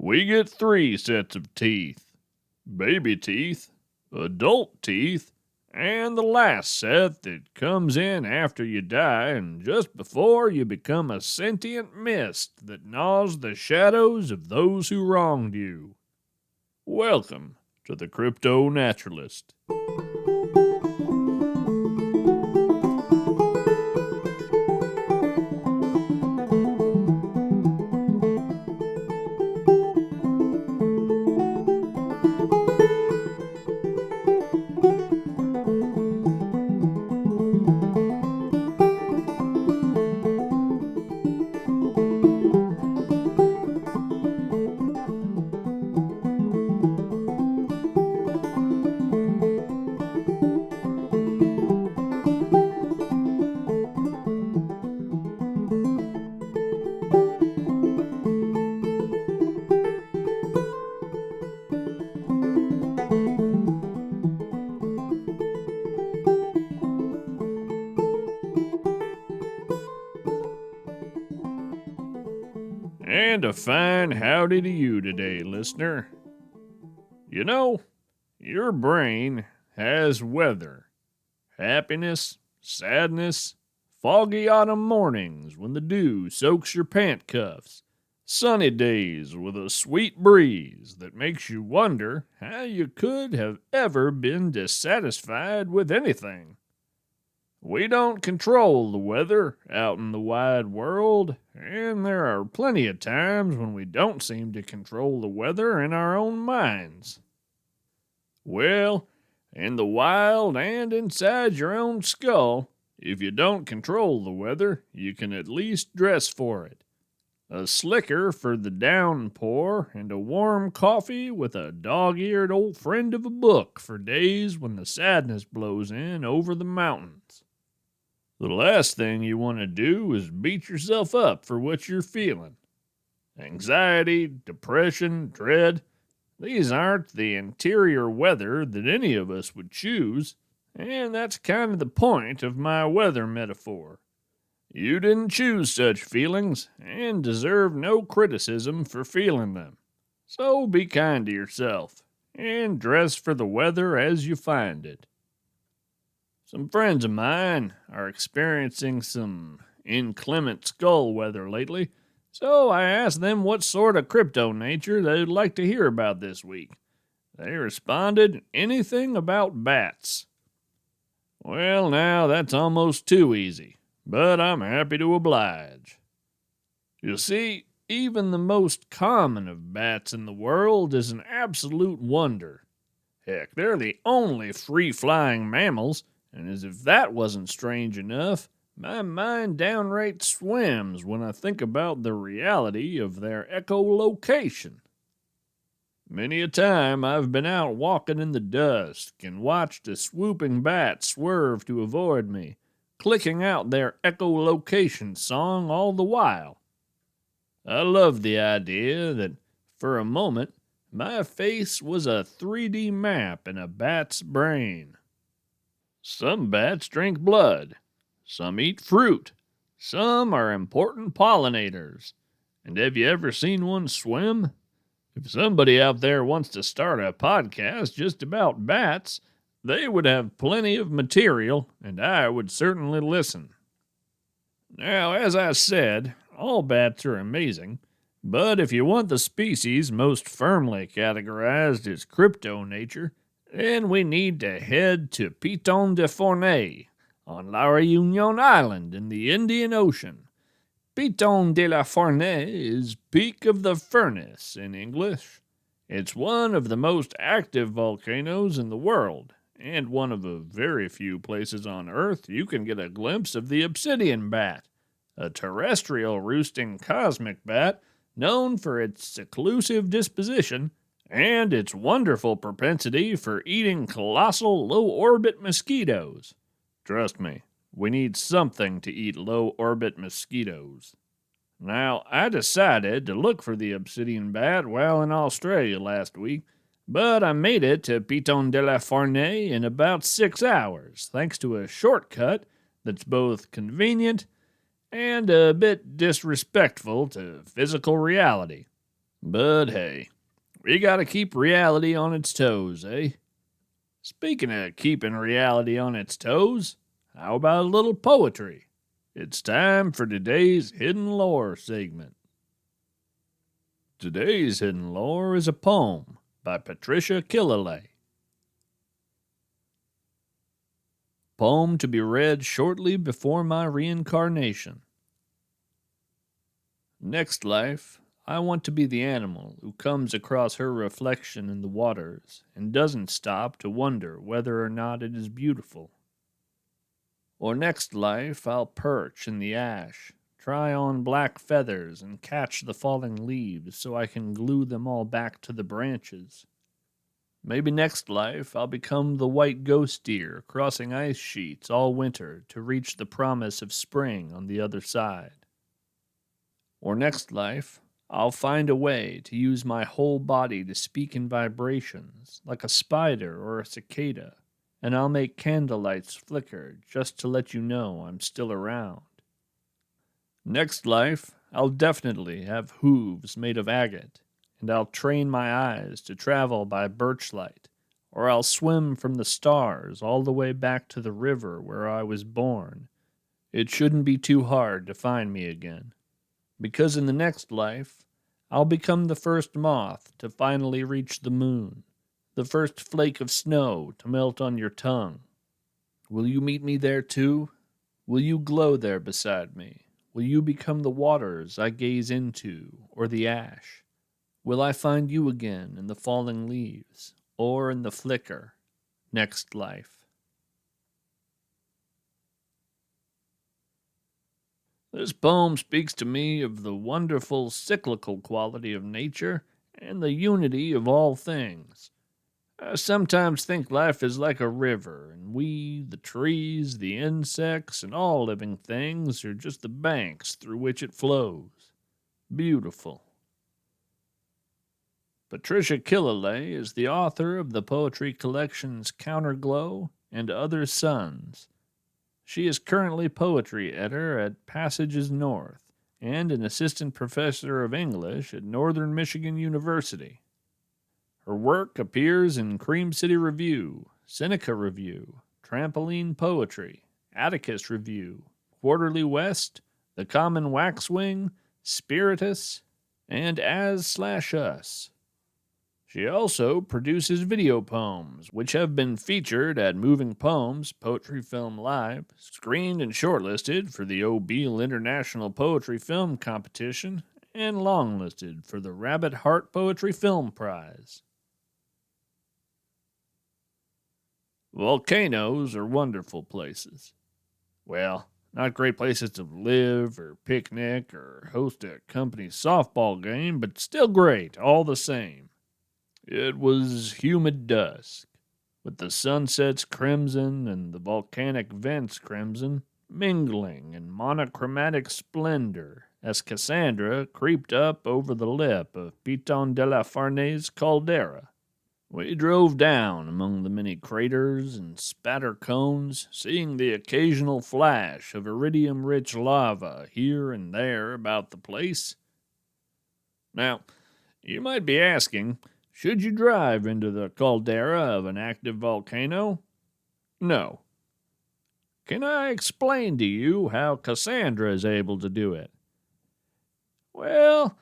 We get 3 sets of teeth: baby teeth, adult teeth, and the last set that comes in after you die and just before you become a sentient mist that gnaws the shadows of those who wronged you. Welcome to the CryptoNaturalist. And a fine howdy to you today, listener. You know, your brain has weather, happiness, sadness, foggy autumn mornings when the dew soaks your pant cuffs, sunny days with a sweet breeze that makes you wonder how you could have ever been dissatisfied with anything. We don't control the weather out in the wide world, and there are plenty of times when we don't seem to control the weather in our own minds. Well, in the wild and inside your own skull, if you don't control the weather, you can at least dress for it. A slicker for the downpour and a warm coffee with a dog-eared old friend of a book for days when the sadness blows in over the mountains. The last thing you want to do is beat yourself up for what you're feeling. Anxiety, depression, dread, these aren't the interior weather that any of us would choose, and that's kind of the point of my weather metaphor. You didn't choose such feelings and deserve no criticism for feeling them. So be kind to yourself and dress for the weather as you find it. Some friends of mine are experiencing some inclement skull weather lately, so I asked them what sort of crypto nature they'd like to hear about this week. They responded, anything about bats. Well, now that's almost too easy, but I'm happy to oblige. You see, even the most common of bats in the world is an absolute wonder. Heck, they're the only free-flying mammals, and as if that wasn't strange enough, my mind downright swims when I think about the reality of their echolocation. Many a time I've been out walking in the dusk and watched a swooping bat swerve to avoid me, clicking out their echolocation song all the while. I love the idea that, for a moment, my face was a 3D map in a bat's brain. Some bats drink blood, some eat fruit, some are important pollinators. And have you ever seen one swim? If somebody out there wants to start a podcast just about bats, they would have plenty of material, and I would certainly listen. Now, as I said, all bats are amazing, but if you want the species most firmly categorized as crypto-nature, then we need to head to Piton de Fournet on La Réunion Island in the Indian Ocean. Piton de la Fournet is Peak of the Furnace in English. It's one of the most active volcanoes in the world, and one of the very few places on Earth you can get a glimpse of the Obsidian bat, a terrestrial roosting cosmic bat known for its seclusive disposition and its wonderful propensity for eating colossal low-orbit mosquitoes. Trust me, we need something to eat low-orbit mosquitoes. Now, I decided to look for the obsidian bat while in Australia last week, but I made it to Piton de la Fournet in about 6 hours, thanks to a shortcut that's both convenient and a bit disrespectful to physical reality. But hey, we gotta keep reality on its toes, eh? Speaking of keeping reality on its toes, how about a little poetry? It's time for today's Hidden Lore segment. Today's Hidden Lore is a poem by Patricia Killelea. Poem to be read shortly before my reincarnation. Next life, I want to be the animal who comes across her reflection in the waters and doesn't stop to wonder whether or not it is beautiful. Or next life, I'll perch in the ash, try on black feathers, and catch the falling leaves so I can glue them all back to the branches. Maybe next life I'll become the white ghost deer crossing ice sheets all winter to reach the promise of spring on the other side. Or next life, I'll find a way to use my whole body to speak in vibrations, like a spider or a cicada, and I'll make candlelights flicker just to let you know I'm still around. Next life, I'll definitely have hooves made of agate, and I'll train my eyes to travel by birchlight, or I'll swim from the stars all the way back to the river where I was born. It shouldn't be too hard to find me again, because in the next life, I'll become the first moth to finally reach the moon, the first flake of snow to melt on your tongue. Will you meet me there too? Will you glow there beside me? Will you become the waters I gaze into, or the ash? Will I find you again in the falling leaves, or in the flicker, next life? This poem speaks to me of the wonderful cyclical quality of nature and the unity of all things. I sometimes think life is like a river, and we, the trees, the insects, and all living things are just the banks through which it flows. Beautiful. Patricia Killelea is the author of the poetry collections Counterglow and Other Suns. She is currently poetry editor at Passages North and an assistant professor of English at Northern Michigan University. Her work appears in Cream City Review, Seneca Review, Trampoline Poetry, Atticus Review, Quarterly West, The Common Waxwing, Spiritus, and As/Us. She also produces video poems, which have been featured at Moving Poems Poetry Film Live, screened and shortlisted for the Obsidian International Poetry Film Competition, and longlisted for the Rabbit Heart Poetry Film Prize. Volcanoes are wonderful places. Well, not great places to live or picnic or host a company softball game, but still great all the same. It was humid dusk, with the sunsets crimson and the volcanic vents crimson, mingling in monochromatic splendor as Cassandra creeped up over the lip of Piton de la Farnese caldera. We drove down among the many craters and spatter cones, seeing the occasional flash of iridium-rich lava here and there about the place. Now, you might be asking, should you drive into the caldera of an active volcano? No. Can I explain to you how Cassandra is able to do it? Well,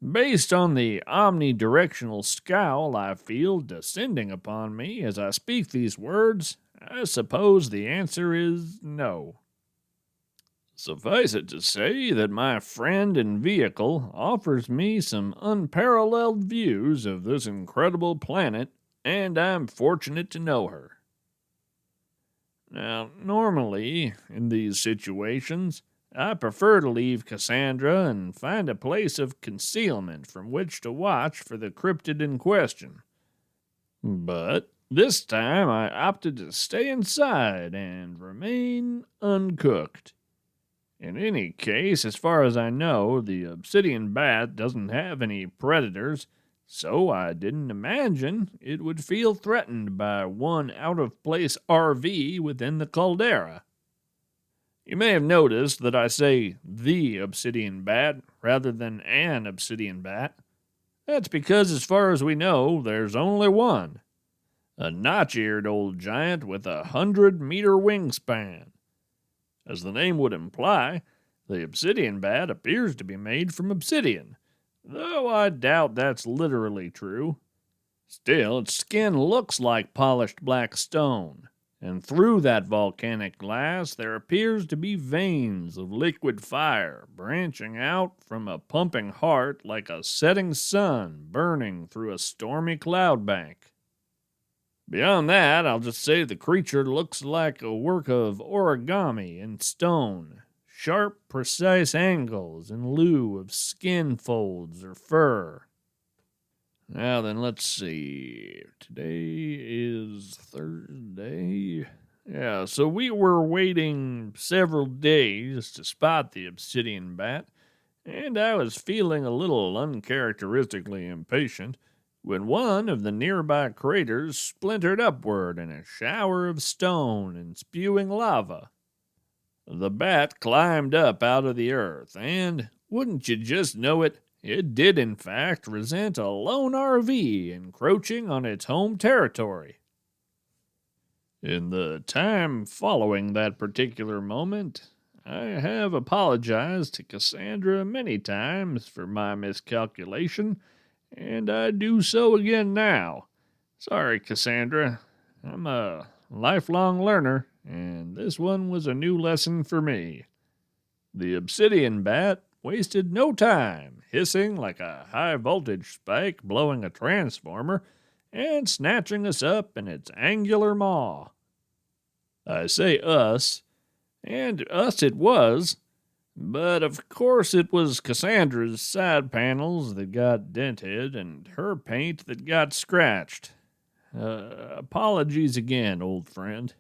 based on the omnidirectional scowl I feel descending upon me as I speak these words, I suppose the answer is no. Suffice it to say that my friend and vehicle offers me some unparalleled views of this incredible planet, and I'm fortunate to know her. Now, normally, in these situations, I prefer to leave Cassandra and find a place of concealment from which to watch for the cryptid in question. But this time I opted to stay inside and remain uncooked. In any case, as far as I know, the obsidian bat doesn't have any predators, so I didn't imagine it would feel threatened by one out-of-place RV within the caldera. You may have noticed that I say the obsidian bat rather than an obsidian bat. That's because, as far as we know, there's only one. A notch-eared old giant with 100-meter wingspan. As the name would imply, the obsidian bat appears to be made from obsidian, though I doubt that's literally true. Still, its skin looks like polished black stone, and through that volcanic glass there appears to be veins of liquid fire branching out from a pumping heart like a setting sun burning through a stormy cloud bank. Beyond that, I'll just say the creature looks like a work of origami in stone. Sharp, precise angles in lieu of skin folds or fur. Now then, let's see. Today is Thursday. Yeah, so we were waiting several days to spot the obsidian bat, and I was feeling a little uncharacteristically impatient when one of the nearby craters splintered upward in a shower of stone and spewing lava. The bat climbed up out of the earth, and, wouldn't you just know it, it did in fact resent a lone RV encroaching on its home territory. In the time following that particular moment, I have apologized to Cassandra many times for my miscalculation, and I do so again now. Sorry, Cassandra. I'm a lifelong learner, and this one was a new lesson for me. The obsidian bat wasted no time, hissing like a high-voltage spike blowing a transformer and snatching us up in its angular maw. I say us, and us it was, but of course it was Cassandra's side panels that got dented and her paint that got scratched. Apologies again, old friend.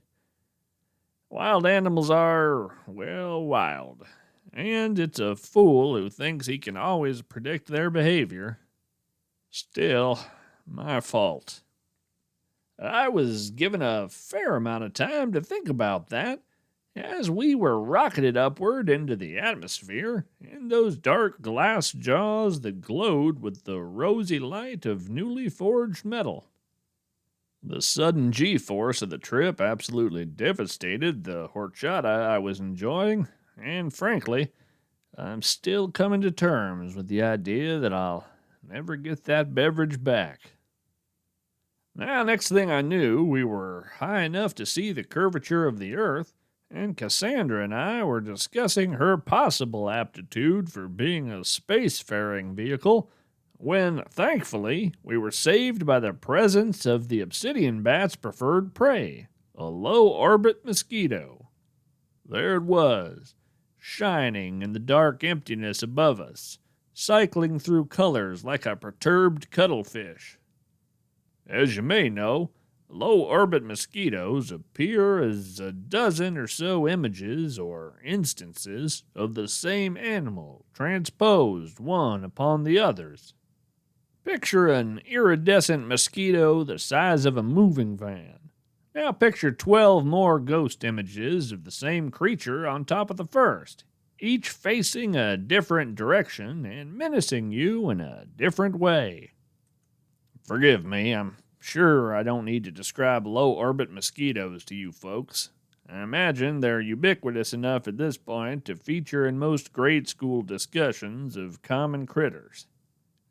Wild animals are, well, wild. And it's a fool who thinks he can always predict their behavior. Still, my fault. I was given a fair amount of time to think about that, as we were rocketed upward into the atmosphere in those dark glass jaws that glowed with the rosy light of newly forged metal. The sudden G-force of the trip absolutely devastated the horchata I was enjoying, and frankly, I'm still coming to terms with the idea that I'll never get that beverage back. Now, next thing I knew, we were high enough to see the curvature of the Earth, and Cassandra and I were discussing her possible aptitude for being a spacefaring vehicle, when, thankfully, we were saved by the presence of the obsidian bat's preferred prey, a low-orbit mosquito. There it was, shining in the dark emptiness above us, cycling through colors like a perturbed cuttlefish. As you may know, low-orbit mosquitoes appear as a dozen or so images or instances of the same animal transposed one upon the others. Picture an iridescent mosquito the size of a moving van. Now picture 12 more ghost images of the same creature on top of the first, each facing a different direction and menacing you in a different way. Forgive me, I'm sure I don't need to describe low-orbit mosquitoes to you folks. I imagine they're ubiquitous enough at this point to feature in most grade school discussions of common critters.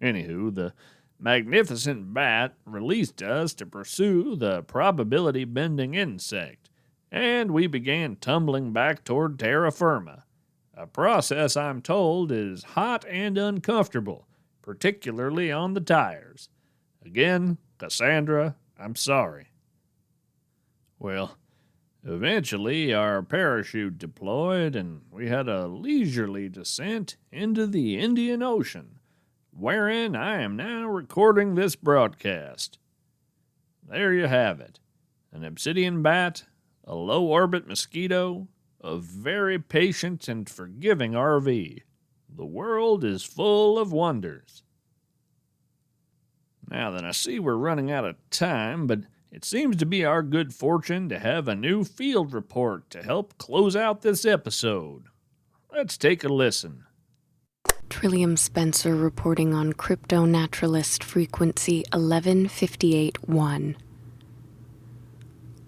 Anywho, the magnificent bat released us to pursue the probability-bending insect, and we began tumbling back toward terra firma, a process I'm told is hot and uncomfortable, particularly on the tires. Again, Cassandra, I'm sorry. Well, eventually our parachute deployed and we had a leisurely descent into the Indian Ocean, wherein I am now recording this broadcast. There you have it. An obsidian bat, a low-orbit mosquito, a very patient and forgiving RV. The world is full of wonders. Now then, I see we're running out of time, but it seems to be our good fortune to have a new field report to help close out this episode. Let's take a listen. Trillium Spencer reporting on CryptoNaturalist frequency 1158-1.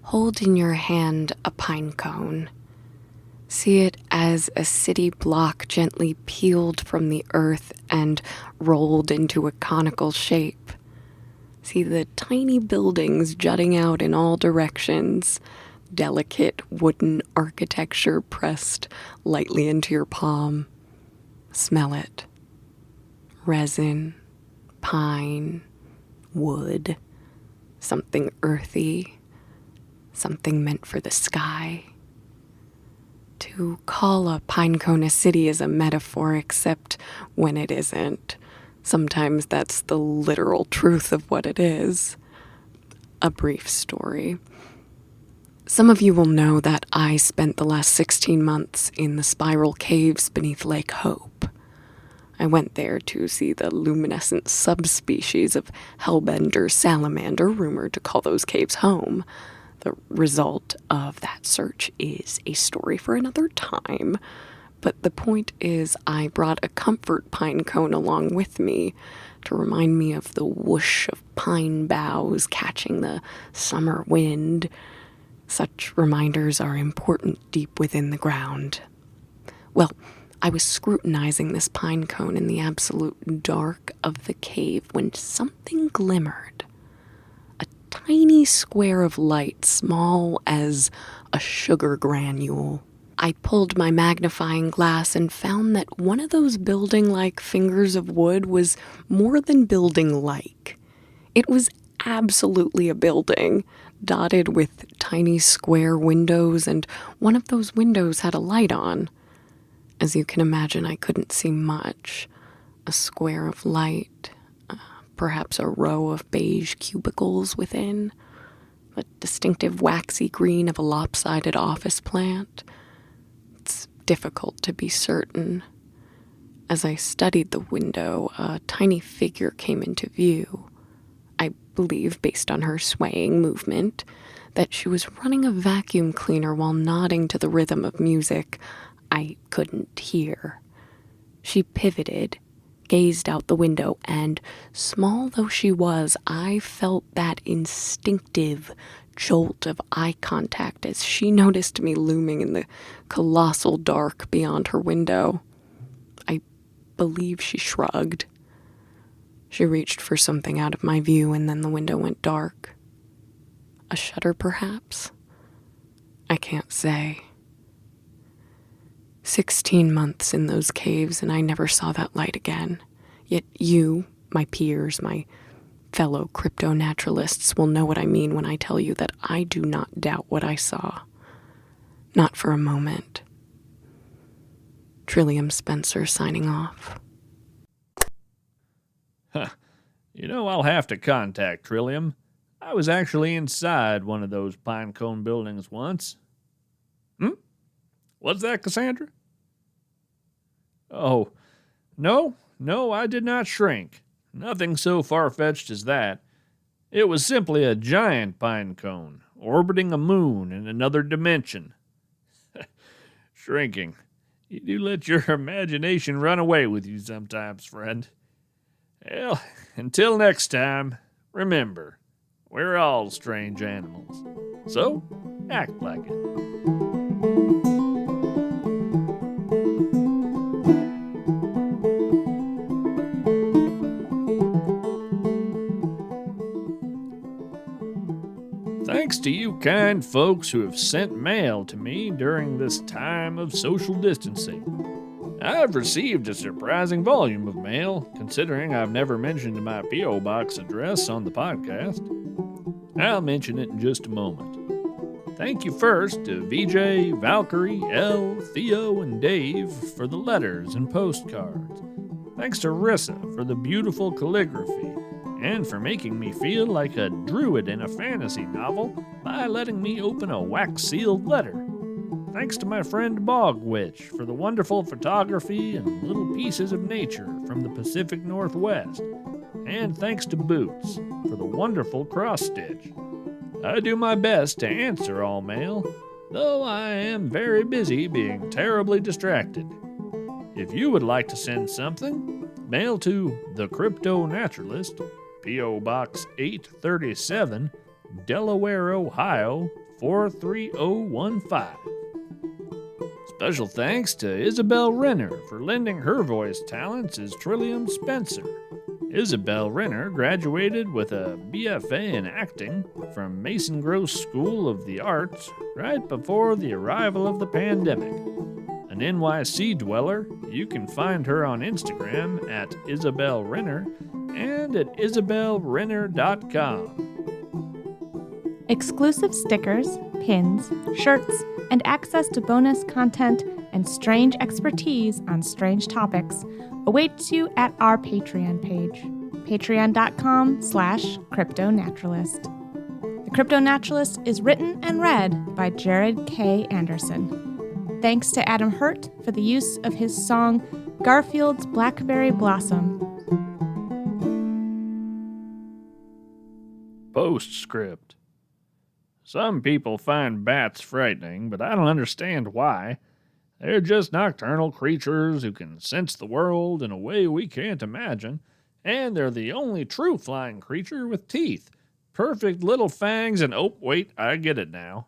Hold in your hand a pine cone. See it as a city block gently peeled from the earth and rolled into a conical shape. See the tiny buildings jutting out in all directions, delicate wooden architecture pressed lightly into your palm. Smell it. Resin, pine, wood, something earthy, something meant for the sky. To call a pinecone a city is a metaphor, except when it isn't. Sometimes that's the literal truth of what it is. A brief story. Some of you will know that I spent the last 16 months in the spiral caves beneath Lake Hope. I went there to see the luminescent subspecies of hellbender salamander rumored to call those caves home. The result of that search is a story for another time. But the point is, I brought a comfort pine cone along with me to remind me of the whoosh of pine boughs catching the summer wind. Such reminders are important deep within the ground. Well, I was scrutinizing this pine cone in the absolute dark of the cave when something glimmered. A tiny square of light, small as a sugar granule. I pulled my magnifying glass and found that one of those building-like fingers of wood was more than building-like. It was absolutely a building, dotted with tiny square windows, and one of those windows had a light on. As you can imagine, I couldn't see much. A square of light, perhaps a row of beige cubicles within, the distinctive waxy green of a lopsided office plant. It's difficult to be certain. As I studied the window, a tiny figure came into view. I believe, based on her swaying movement, that she was running a vacuum cleaner while nodding to the rhythm of music I couldn't hear. She pivoted, gazed out the window, and, small though she was, I felt that instinctive jolt of eye contact as she noticed me looming in the colossal dark beyond her window. I believe she shrugged. She reached for something out of my view, and then the window went dark. A shutter, perhaps? I can't say. 16 months in those caves, and I never saw that light again. Yet you, my peers, my fellow CryptoNaturalists, will know what I mean when I tell you that I do not doubt what I saw. Not for a moment. Trillium Spencer signing off. I'll have to contact Trillium. I was actually inside one of those pinecone buildings once. What's that, Cassandra? Oh, no, I did not shrink. Nothing so far-fetched as that. It was simply a giant pine cone, orbiting a moon in another dimension. Shrinking. You do let your imagination run away with you sometimes, friend. Well, until next time, remember, we're all strange animals. So, act like it. Thanks to you kind folks who have sent mail to me during this time of social distancing. I've received a surprising volume of mail, considering I've never mentioned my P.O. Box address on the podcast. I'll mention it in just a moment. Thank you first to VJ, Valkyrie, Elle, Theo, and Dave for the letters and postcards. Thanks to Rissa for the beautiful calligraphy, and for making me feel like a druid in a fantasy novel by letting me open a wax-sealed letter. Thanks to my friend Bog Witch for the wonderful photography and little pieces of nature from the Pacific Northwest. And thanks to Boots for the wonderful cross-stitch. I do my best to answer all mail, though I am very busy being terribly distracted. If you would like to send something, mail to The CryptoNaturalist, P.O. Box 837, Delaware, Ohio 43015. Special thanks to Isabel Renner for lending her voice talents as Trillium Spencer. Isabel Renner graduated with a BFA in acting from Mason Gross School of the Arts right before the arrival of the pandemic. An NYC dweller, you can find her on Instagram at Isabel Renner and at isabelrenner.com. Exclusive stickers, pins, shirts, and access to bonus content and strange expertise on strange topics awaits you at our Patreon page, patreon.com/CryptoNaturalist. The CryptoNaturalist is written and read by Jared K. Anderson. Thanks to Adam Hurt for the use of his song Garfield's Blackberry Blossom. Postscript. Some people find bats frightening, but I don't understand why. They're just nocturnal creatures who can sense the world in a way we can't imagine, and they're the only true flying creature with teeth. Perfect little fangs and... Oh, wait, I get it now.